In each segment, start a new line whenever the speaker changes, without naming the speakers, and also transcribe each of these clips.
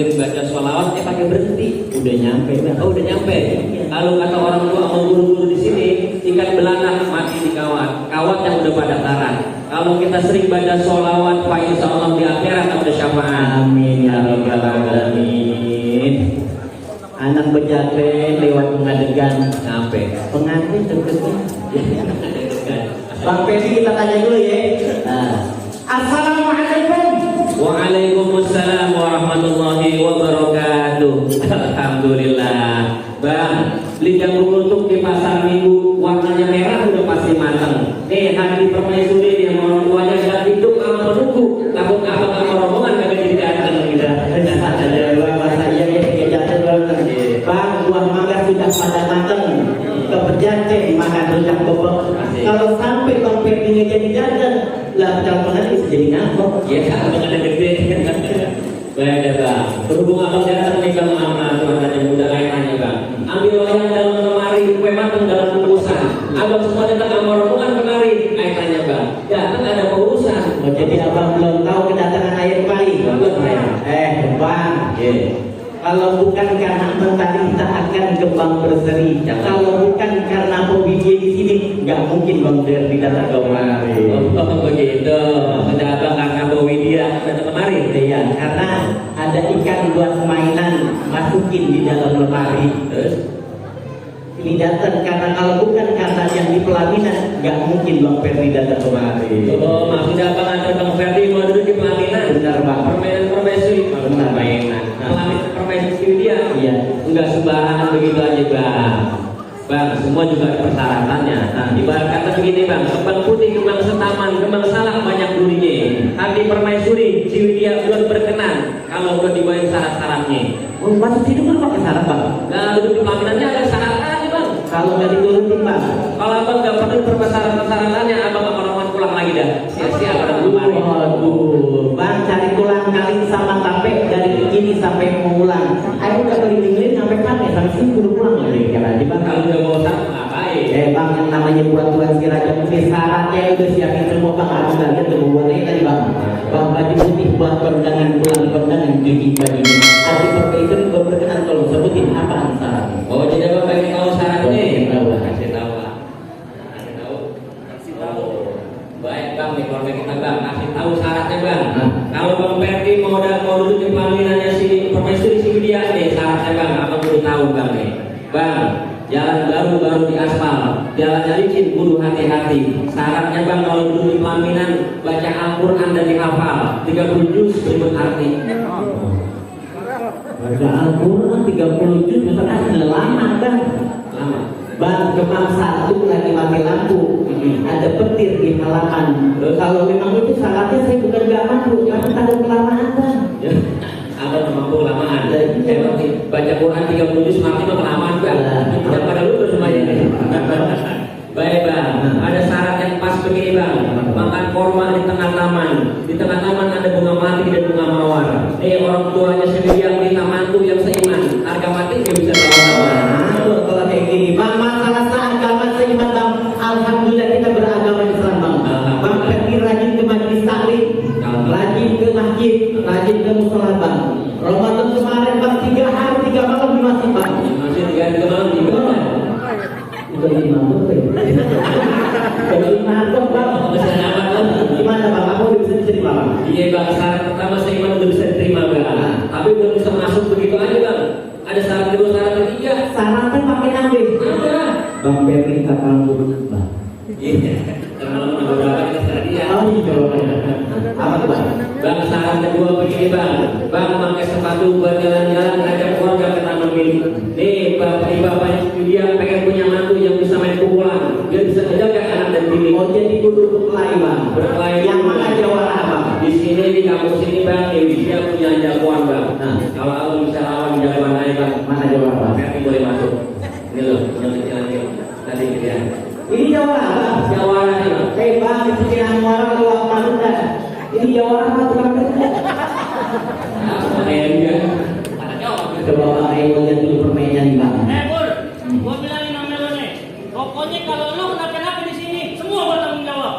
murid baca sholawat, pakai berhenti. Udah nyampe, oh udah nyampe. Kalau kata orang tua mau guru-guru di sini, ikan belanak mati di kawat, kawat yang udah pada taran. Kalau kita sering baca sholawat, Pak, insya Allah di akhirat ada syafaat. Amin ya rabbal alamin. Anak bejate lewat pengadegan sampai pengantin deket-deket. Bang Pesi kita tanya dulu ya. Assalamualaikum. Waalaikumsalam warahmatullahi wabarakatuh. Alhamdulillah. Bang, beli jamu untuk di pasar Minggu warnanya merah udah pasti matang. Nih hari permaisuri yang orang tuanya sudah hidup sama menunggu. Takut abang sama rombongan kagak jadi datang gitu. Ada bahasa iya ya kejadian banget. Bang, buah mangga sudah pada matang. Keperjate makan rujak bobok. Kalau sampai dompet ini jadi datang, lah teleponan bisa jadi ngambek. Ya, abang ada gede. Baik bang, berhubung abang datang nih bang sama teman-teman yang muda lainnya bang, ambil wayang dalam lemari, kue matang dalam bungkusan. Abang semua datang sama rombongan kemari, tanya bang, datang ada urusan. Oh, jadi abang belum tahu kedatangan air pari? Belum bang, kalau bukan karena mentari kita akan kembang berseri. Kalau bukan karena hobi dia di sini, nggak mungkin bang Derdi datang kemari. Oh begitu, sudah abang karena hobi dia datang kemari. Iya, karena ada ikan buat mainan masukin di dalam lemari. Terus ini datang karena kalau bukan karena yang di pelaminan, nggak mungkin bang Ferdi datang kemari. Oh maksudnya abang antar bang Ferdi mau duduk di pelaminan? Benar bang. Permainan permaisuri. Benar mainan. Permaisuri dia? Iya. Enggak sembarangan begitu aja bang. Bang, semua juga ada persyaratannya. Nah, ibarat kata begini bang, kembang putih, kembang setaman, kembang salak banyak durinya. Tapi permaisuri, si Widya belum berkenan kalau udah dibawain syarat-syaratnya. Oh, masuk sini kan pakai syarat bang? Nah, duduk di pelaminannya ada syarat-syaratnya bang. Kalau nggak diturutin bang, kalau abang nggak perlu persyaratan-syaratannya, abang orang pulang lagi dah. Sia-sia pada kemarin. Aduh, bang cari tulang kali sama tape dari begini sampai mau pulang. Ayo udah keliling-keliling sampai sampai sini kudu pulang lagi. Karena bang kalau udah mau ngapain? Bang yang namanya buat-buat si raja putih syaratnya udah siapin semua bang. Aku nggak lihat tuh buatnya tadi bang. Bang baju putih buat kondangan pulang kondangan cuci bajunya. Ada itu belum berkenan kalau sebutin apa syaratnya? Oh jadi abang pengen tahu syaratnya? Kasih tahu lah. Kasih tahu. Baik bang, nih keluarga kita bang, kasih tahu syaratnya bang. Kalau bang Ferdi mau duduk di pelamинannya si permaisuri si Widya nih syaratnya bang, abang perlu tahu bang nih. Bang, jalan baru di aspal, jalannya licin, kudu hati-hati. Syaratnya bang kalau duduk di pelaminan baca Al-Quran dan dihafal 30 juz berikut arti. Baca Al-Quran 30 juz berikut arti lama bang. Lama. Bang, kemang satu lagi mati lampu, ada petir di halaman. Kalau memang itu syaratnya saya bukan gak mampu, tapi takut kelamaan bang. Abang mampu kelamaan. Emang baca Quran 30 juz maksimal kelamaan bang. Yang pada lu semuanya. Baik bang, ada syarat yang pas begini bang. Makan korma di tengah taman. Di tengah taman ada bunga mati dan bunga mawar. Orang tuanya sendiri yang minta mantu yang seiman. Harga mati dia bisa tawar-tawar. Kalau kayak gini bang, masalah agama seiman bang. Alhamdulillah kita beragama Islam bang. Bang Ferdi rajin ke majlis taklim, rajin ke masjid, rajin ke musola bang. Ramadan kemarin bang 3 hari 3 malam di masjid bang. Masjid 3 malam di mana? Udah 5 malam. Udah 5 malam bang. Gimana bang? Apa udah bisa diterima bang? Iya bang, syarat pertama seiman udah bisa diterima bang. Tapi belum bisa masuk begitu aja bang. Ada syarat kedua, syarat ketiga. Syaratnya pakai nambah. Ada. Bang Ferdi kapal buruk bang. Iya. Kalau mau berapa kita tadi ya? Oh iya. Apa tuh bang? Bang syarat kedua begini bang. Bang pakai sepatu buat jalan-jalan ngajak keluarga ke taman mini. Nih bapak dia pengen punya mantu yang bisa main pukulan. Dia bisa menjaga anak dan bini. Oh jadi kudu berkelahi bang. Berkelahi. Yang mana jawara bang? Di sini di kampus ini bang, dia punya jagoan bang. Nah kalau aku bisa lawan jagoan aja bang. Mana jawara bang? Ferdi boleh masuk. Ini loh, yang kecil-kecil. Tadi dia. Ini jawara bang. Jawara nih bang. Hei bang, itu kira muara luar Madura. Ini jawara apa tuh bang? Dia. Coba bang, ayo lihat dulu permainannya nih bang.
Pur, gua bilangin sama lo nih. Pokoknya kalau lo kenapa-napa di sini, semua gua tanggung jawab.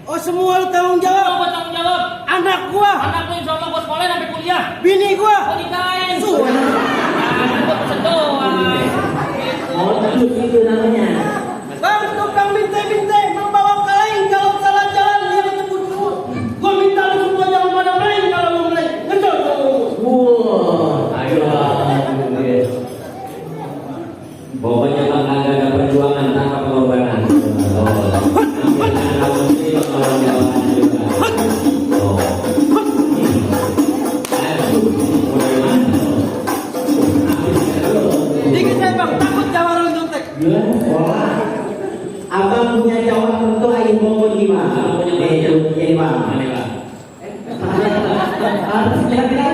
Oh semua lu tanggung jawab?
Semua gua tanggung jawab.
Anak gua?
Anak lo insya Allah gua sekolahin sampai kuliah.
Bini gua?
Ayo. Pokoknya bang kagak ada perjuangan tanpa pengorbanan.
Dikit saya bang, takut jawara nyontek.
Abang punya jawab tentu aing mau gimana?
Abang punya
Jadi bang. Harus kira-kira.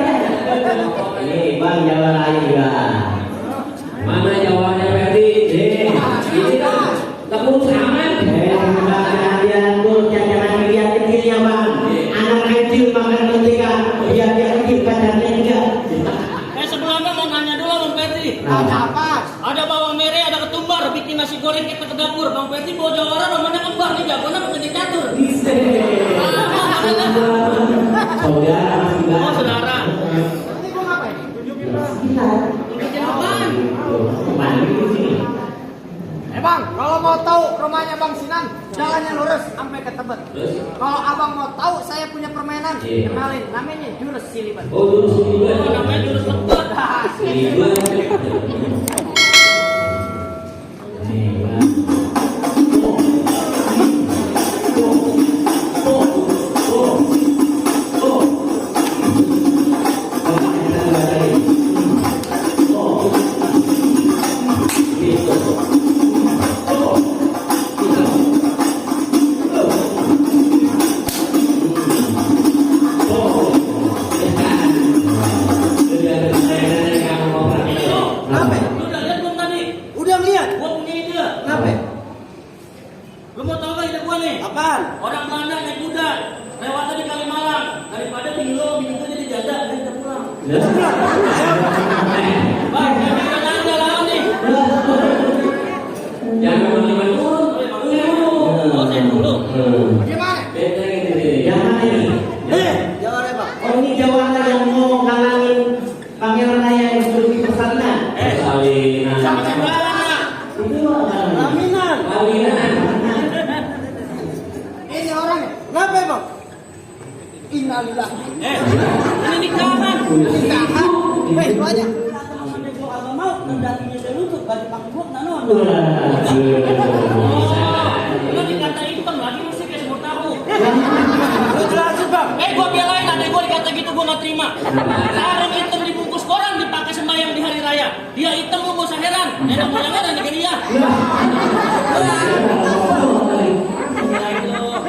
Nih bang jawab aing juga.
Mana jawabannya Ferdi? Ini kan tak urus aman.
Kalian tuh jangan lihat kecilnya bang. Anak kecil makan ketika lihat dia kecil pacarnya juga.
Sebelumnya mau nanya dulu Bang Ferdi.
Ada apa?
Ada bawang merah, ada ketumbar, bikin nasi goreng kita ke dapur. Bang Ferdi bawa jawara, namanya kembar nih, jagoannya menjadi catur.
Saudara
Oh saudara.
Ini gua ngapain?
Bikin apaan?
Mandi di sini.
Bang, kalau mau tahu rumahnya Bang Sinan, jalannya lurus sampai ke Tebet. Kalau abang mau tahu, saya punya permainan.
Iya.
Kenalin, namanya jurus siliban.
Oh dulu sini
Oh namanya jurus lebet. Lu udah lihat belum tadi?
Udah melihat?
Gua punya ide.
Kenapa?
Lu mau tahu gak ide gua nih?
Apaan?
Orang Belanda naik kuda, lewatnya di Kalimalang. Daripada bini gua jadi janda, dan kita pulang. Bang, saya jalan jalan nih.
Jangan kemana-mana turun.
Oh, saya dulu.
Gimana?
Jangan ini.
Jawabannya bang.
Oh ini jawara yang mau ngalangin pangeran raya yang sudah dipesankan.
Salinan.
Sama sebenarnya.
Itu
Laminan.
Kawinan.
Ini orangnya. Kenapa bang? Innalillah.
Ini nikahan.
Nikahan. Itu aja.
Oh, lu dikata hitam lagi masih kayak semur tahu.
Lu jelasin bang.
Gua belain adek gua dikata gitu gua nggak terima. Sarung hitam dibungkus koran dipakai sembahyang di hari raya. Dia hitam lu gak usah heran. Nenek moyangnya dari Nigeria.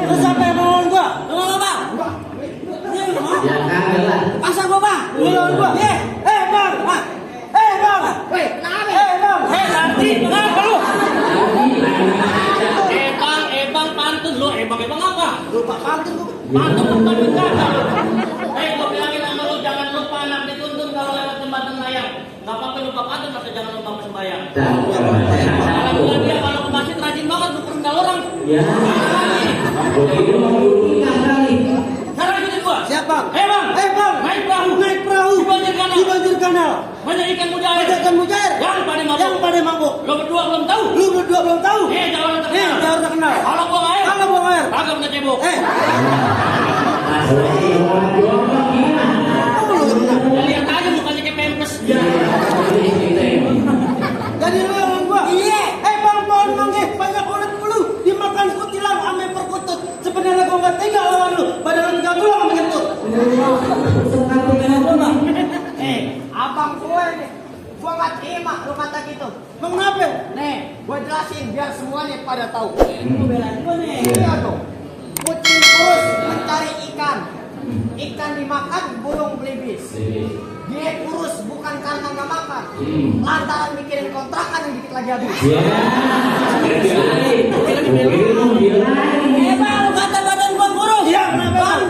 Lu siapa yang mau gua?
Lu mau apa?
ya kagak lah.
Pasang gua bang. Lu lawan gua. Bang. Bang. Weh, kenapa? Bang.
Nanti kenapa lu? Bang pantun lu. Bang apa?
Lupa pantun gua.
Pantun bukan kata. Gua bilangin sama lu jangan lupa anak dituntun kalau lewat jembatan layang. Gak apa-apa lupa pantun, masa jangan lupa sembahyang. Kalau gua dia kalau ke masjid rajin banget bukur undang orang.
Ya. Begitu ingat kali.
Sekarang ikutin gua.
Siapa?
Bang.
Bang.
Naik perahu.
Naik perahu.
Di banjir kanal.
Di banjir kanal.
Banyak ikan mujair.
Ikan mujair.
Yang pada mabuk.
Yang pada mabuk.
Lo berdua belum tahu.
Lu berdua belum tahu.
Jangan terkenal.
Jangan terkenal.
Kalau buang air.
Kalau buang air.
Kagak pernah cebok. Ya, lihat aja mukanya kayak pempes.
Jadi lu yang gua. Iya. Bang pohon mangga banyak ulat bulu dimakan kutilang ame perkutut. Sebenarnya gua nggak tega lawan lu. Badan lu tiga tulang mengentuk. Abang gue nih. Gua nggak terima lu kata gitu. Mengapa? Nih, gua jelasin biar semuanya pada tahu. Lu belain gua nih. Iya tuh. Kucing kurus mencari ikan. Ikan dimakan, burung belibis. Dia kurus bukan karena nggak makan, lantaran mikirin kontrakan yang dikit lagi habis. Bang, kata badan gua kurus.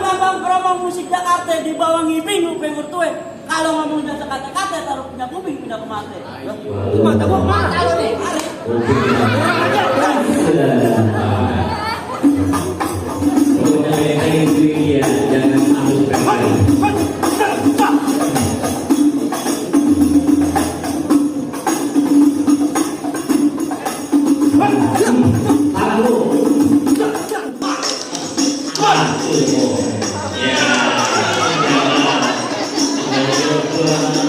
Bang promo musik Jakarta di bawah ngibing lu pengen tuh. Kalau ngomong jasa kata-kata taruh punya kuping pindah ke mata. Mata gua mana kalau nih?
Yeah.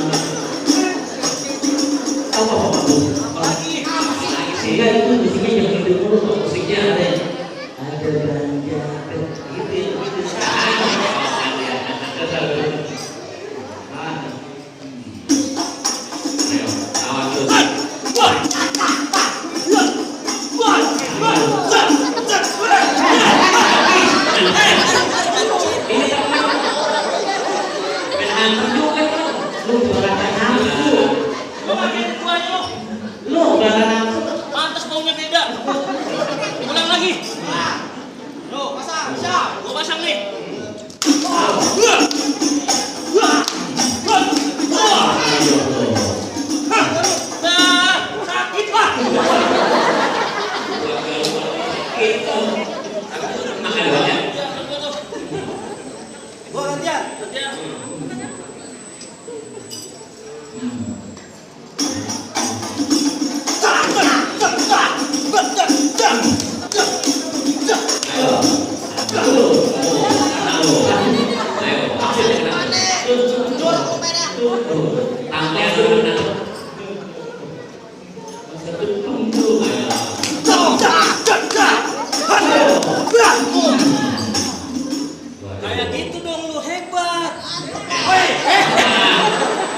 Kayak gitu dong lu hebat.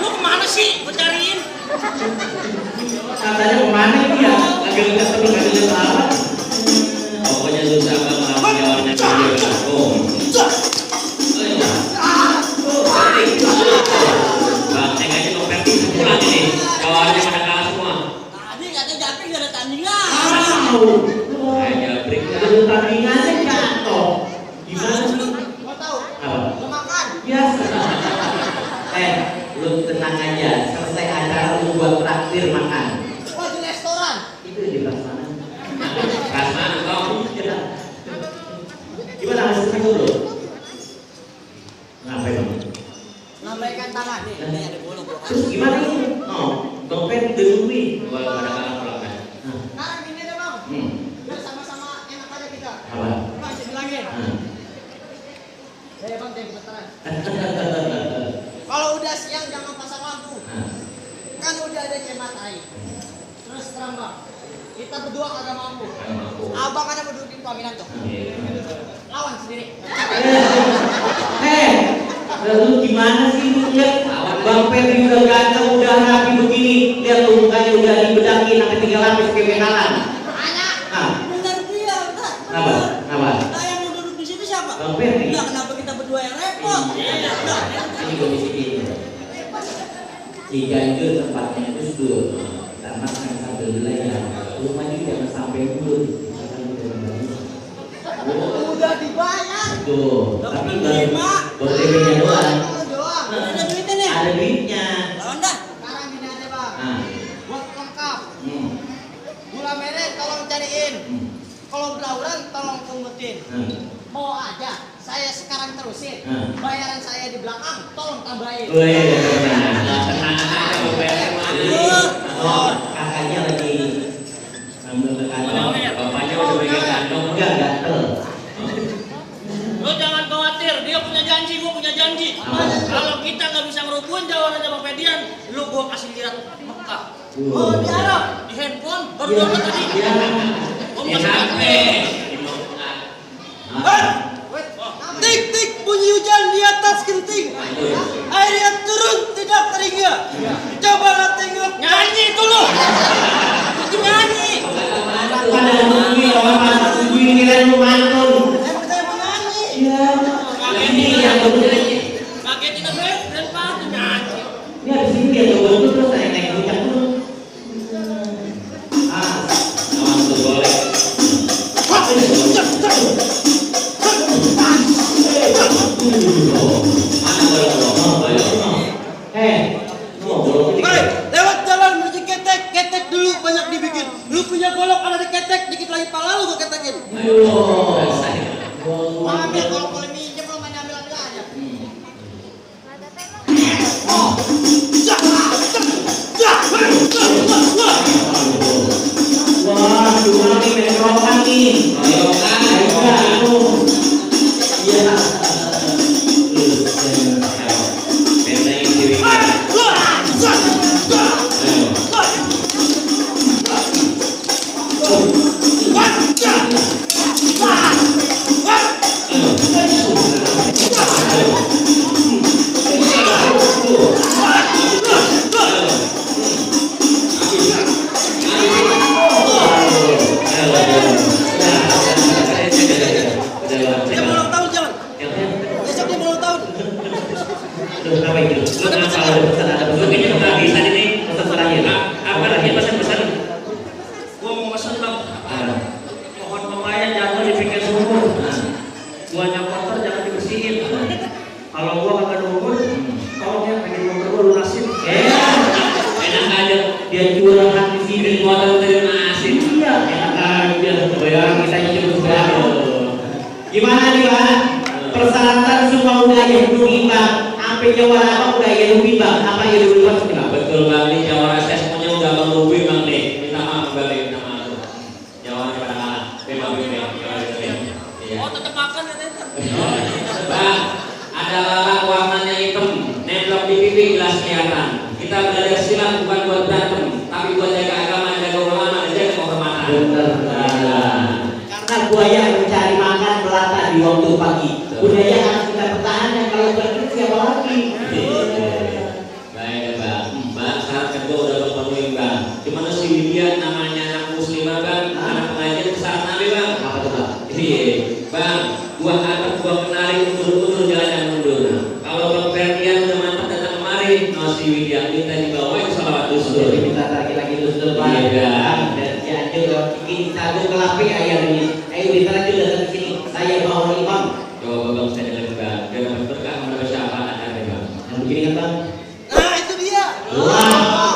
Lu kemana sih? Gua cariin.
Katanya kemana dia? Lagi dekat terus lagi lihat.
Pokoknya lu sama melawan nyawarnya dia. Oh. Bang, cek aja kompeti pulang ini. Kawannya pada kalah semua.
Tadi katanya Japri gak ada tandingan.
Jabrik kan.
Ada tandingannya jatuh. Gimana sih?
Gua tahu.
Apa?
Lu makan.
Biasa. Lu tenang aja. Selesai acara lu buat traktir makan.
Gua di restoran.
Itu di belah sana.
Prasmanan kau.
Gimana hasilnya dulu? Ngapain bang?
Lambaikan tangan nih. Ini ada bolong.
Terus gimana ini? Oh, dompet dulu.
Gua pada kalah pulang kan.
Sekarang gini deh bang. Biar sama-sama enak aja kita.
Apa?
Bang, saya bilangin. Saya bang, jangan kebetulan. Kalau udah siang jangan pasang lampu. Kan udah ada cemat air. Terus terang bang. Kita berdua kagak mampu. Abang ada mau dudukin pelaminan tuh. Lawan sendiri.
Lu gimana sih lu lihat Bang Ferry udah ganteng, udah rapi begini, lihat tuh mukanya udah dibedakin sampai 3 lapis kayak bekalan.
Anak.
Bener dia, bener.
Apa? Apa?
Nah, yang mau duduk di situ siapa?
Bang Ferry.
Nah, kenapa kita berdua yang repot?
Ini komisi ini. 3 itu tempatnya Gus Dur. Tamat kan sambil wilayah. Rumahnya jangan sampai dulu.
Udah dibayar.
Tuh,
Tapi
tapi
terima.
baru DP-nya doang.
Doang.
Ada duitnya nih.
Ada duitnya.
Lawan dah.
Sekarang gini aja bang.
Nah,
Buat lengkap.
hmm,
Gula merah tolong cariin.
hmm,
Kalau belauran tolong pungutin.
hmm.
Mau aja. Saya sekarang terusin. Bayaran saya di belakang tolong tambahin.
Wih,
Tenang aja Bang Ferry mah.
oh, kakaknya lagi ngambil ke kantor.
Bapaknya udah pegang kantong.
Enggak gatel.
Lo jangan khawatir, dia punya janji, gua punya janji. Kalau kita nggak bisa ngerubuhin jawabannya Bang Fedian, lu gua kasih lihat Mekah.
Oh, di Arab.
Di handphone baru download tadi.
Iya.
Gua
Di
masih
HP.
Wait,
Tik tik bunyi hujan di atas genting. Air yang turun tidak teringat. Cobalah tengok. Nyanyi itu lo. Itu nyanyi.
Pada nungguin orang masuk nungguin kira lu mantun.
Saya mau nyanyi.
Iya. Ini yang bener.
Kagetin apa? Dan patu nyanyi.
Ini habis ini dia coba terus saya naik puncak terus.
Awas tuh boleh.
Lewat jalan menuju ketek, ketek dulu banyak dibikin. Lu punya golok ada di ketek, dikit lagi pala lu gua ketekin.
ambil kalau minjem lo main ambil aja.
Wah, cuma nih metrokan nih. Iya.
Dia mau ulang tahun jalan. Besok dia mau ulang tahun.
Apa itu? Lu kenapa ada pesan ada pesan? Kayaknya nggak bisa ini pesan terakhir. Apa lagi pesan-pesan?
Gua mau pesan bang. Pohon pepaya jangan di pinggir sumur. Buahnya kotor jangan dibersihin. Kalau gua kagak nunggu, kalau dia pengen motor gua lunasin.
Enak aja.
Dia curhat di sini.
Motor terima asin.
Iya, enak aja. Bayar kita hidup berapa? Gimana nih Pak? Persyaratan semua udah ya belum imbang. Sampai Jawa apa udah ya belum imbang? Apa ya belum imbang?
Betul jelas kelihatan. Kita belajar silat bukan buat berantem, tapi buat jaga agama, jaga ulama, dan jaga kehormatan.
Benar. Karena buaya mencari makan melata di waktu pagi. Budaya harus kita pertahankan, kalau berarti siapa lagi?
Baik Bang, Bang syarat kedua udah terpenuhi Bang. Cuman si Widya namanya anak muslimah Bang, anak pengajian besar Nabi Bang.
Apa tuh Bang?
Iya Bang, gua akan gua kenalin mundur-mundur jalan yang mundur. Kalau Bang Ferdian udah mantap datang kemari, no si Widya minta dibawain salawat
Jadi
dusur.
kita lagi terus depan.
Iya.
Dan Cianjur bikin satu kelapi ayam ini. Ayo kita lanjut datang ke sini. Saya bawa imam.
Coba Bang saya dengar Bang, biar dapat berkah mendapat syafaat ada Bang.
Yang begini kan Bang?
Nah, itu dia.
Wow.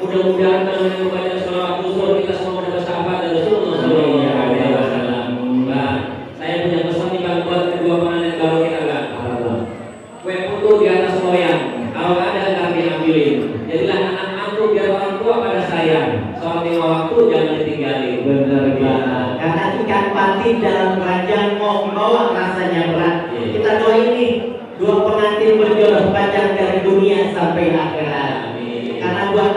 Mudah-mudahan kalau membaca sholawat duhur kita semua mendapat syafaat dari Rasulullah SAW. Bang, saya punya pesan nih Bang buat kedua pengantin baru kita Bang. Kue putu di atas loyang, kalau nggak ada ntar diambilin. Jadilah anak mantu biar orang tua pada sayang. Soal lima waktu jangan ditinggalin.
Benar Bang. Karena ikan patin dalam keranjang mau dibawa rasanya berat. Kita doain nih dua pengantin berjodoh panjang dari dunia sampai akhirat. Karena buat